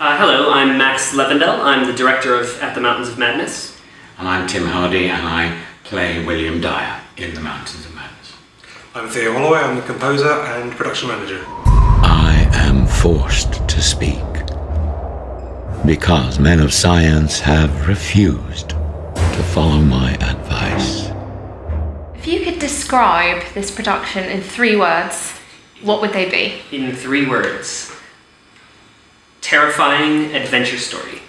Hello, I'm Max Lewendel. I'm the director of At the Mountains of Madness. And I'm Tim Hardy, and I play William Dyer in The Mountains of Madness. I'm Theo Holloway. I'm the composer and production manager. I am forced to speak because men of science have refused to follow my advice. If you could describe this production in 3 words, what would they be? In 3 words. Terrifying adventure story.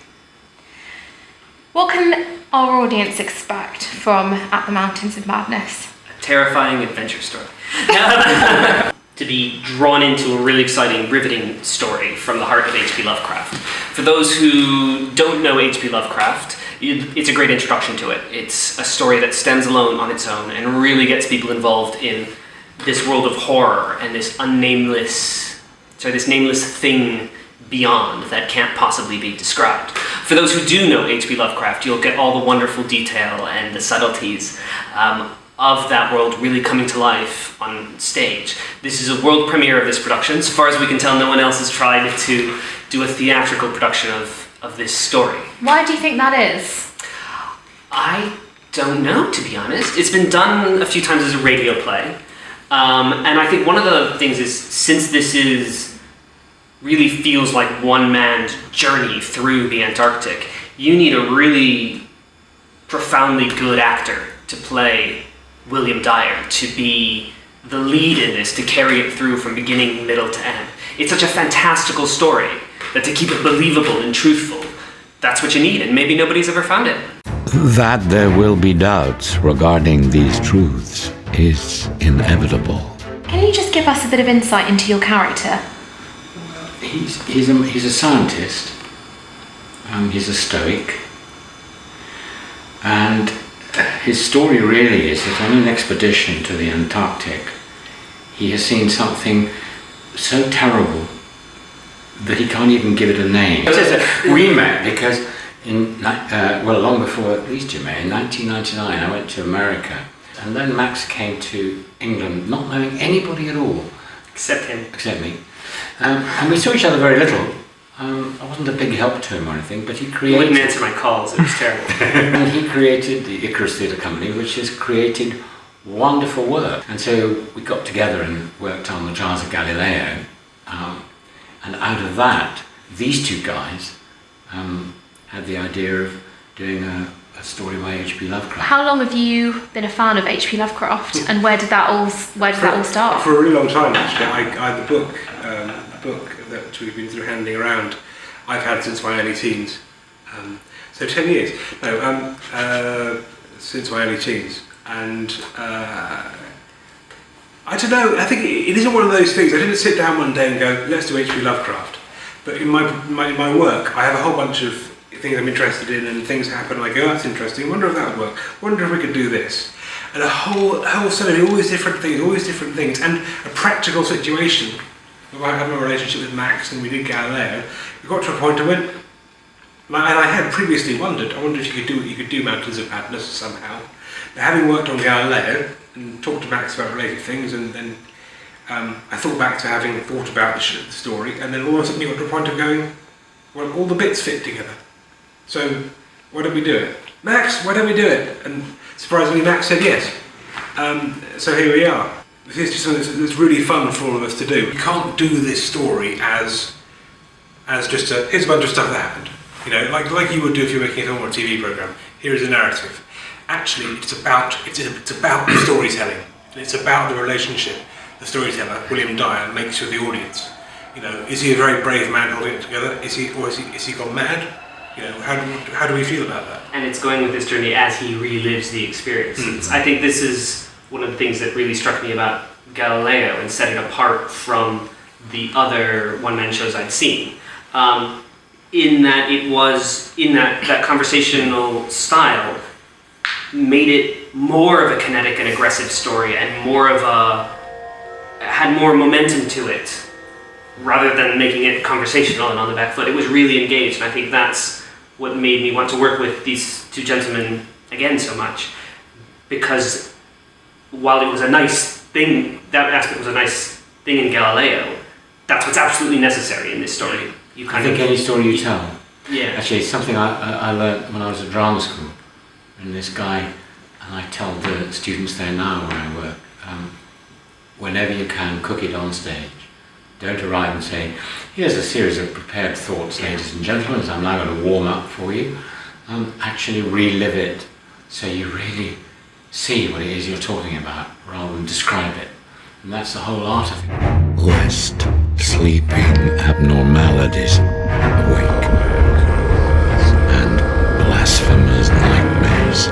What can our audience expect from At the Mountains of Madness? A terrifying adventure story. To be drawn into a really exciting, riveting story from the heart of H.P. Lovecraft. For those who don't know H.P. Lovecraft, it's a great introduction to it. It's a story that stands alone on its own and really gets people involved in this world of horror and this nameless thing beyond that can't possibly be described. For those who do know H.P. Lovecraft, you'll get all the wonderful detail and the subtleties of that world really coming to life on stage. This is a world premiere of this production. As far as we can tell, no one else has tried to do a theatrical production of this story. Why do you think that is? I don't know, to be honest. It's been done a few times as a radio play. And I think one of the things is, since this really feels like one man's journey through the Antarctic, you need a really profoundly good actor to play William Dyer, to be the lead in this, to carry it through from beginning, middle to end. It's such a fantastical story that to keep it believable and truthful, that's what you need, and maybe nobody's ever found it. That there will be doubts regarding these truths is inevitable. Can you just give us a bit of insight into your character? He's a scientist. He's a stoic. And his story really is that on an expedition to the Antarctic, he has seen something so terrible that he can't even give it a name. We met because long before at least you met, in 1999 I went to America, and then Max came to England not knowing anybody at all. Except him. Except me. And we saw each other very little. I wasn't a big help to him or anything, but he created... He wouldn't answer my calls, it was terrible. And he created the Icarus Theatre Company, which has created wonderful work. And so we got together and worked on the Jars of Galileo. And out of that, these 2 guys had the idea of doing a story by H.P. Lovecraft. How long have you been a fan of H.P. Lovecraft, and where did that all start? For a really long time, actually. I the book that we've been handing around, I've had since my early teens. So 10 years. Since my early teens. And I don't know, I think it isn't one of those things. I didn't sit down one day and go, let's do H.P. Lovecraft. But in my work, I have a whole bunch of things I'm interested in, and things happen, and I go, that's interesting, wonder if that would work, wonder if we could do this. And a whole suddenly all these different things, and a practical situation. I had my relationship with Max, and we did Galileo. We got to a point I went, and I had previously wondered if you could do Mountains of Madness somehow. But having worked on Galileo, and talked to Max about related things, and then I thought back to having thought about the story, and then all of a sudden you got to a point of going, well, all the bits fit together. So, why don't we do it? Max, why don't we do it? And surprisingly, Max said yes. So here we are. This is just something that's really fun for all of us to do. You can't do this story as just here's a bunch of stuff that happened. You know, like you would do if you're making a film or a TV program. Here is a narrative. Actually, it's about the storytelling. It's about the relationship the storyteller, William Dyer, makes with the audience. You know, is he a very brave man holding it together? Is he gone mad? You know, how do we feel about that? And it's going with this journey as he relives the experience. Mm-hmm. I think this is one of the things that really struck me about Galileo and set it apart from the other one-man shows I'd seen. In that it was, in that conversational style, made it more of a kinetic and aggressive story, and had more momentum to it, rather than making it conversational and on the back foot. It was really engaged, and I think that's what made me want to work with these 2 gentlemen again so much, because while it was a nice thing, that aspect was a nice thing in Galileo, That's what's absolutely necessary in this story. You I think any story you tell. Yeah. Actually, it's something I learned when I was at drama school. And this guy, and I tell the students there now where I work, whenever you can, cook it on stage. Don't arrive and say, here's a series of prepared thoughts, ladies and gentlemen, so I'm now going to warm up for you. Actually relive it so you really see what it is you're talking about rather than describe it. And that's the whole art of it. Rest, sleeping abnormalities, awake, and blasphemous nightmares.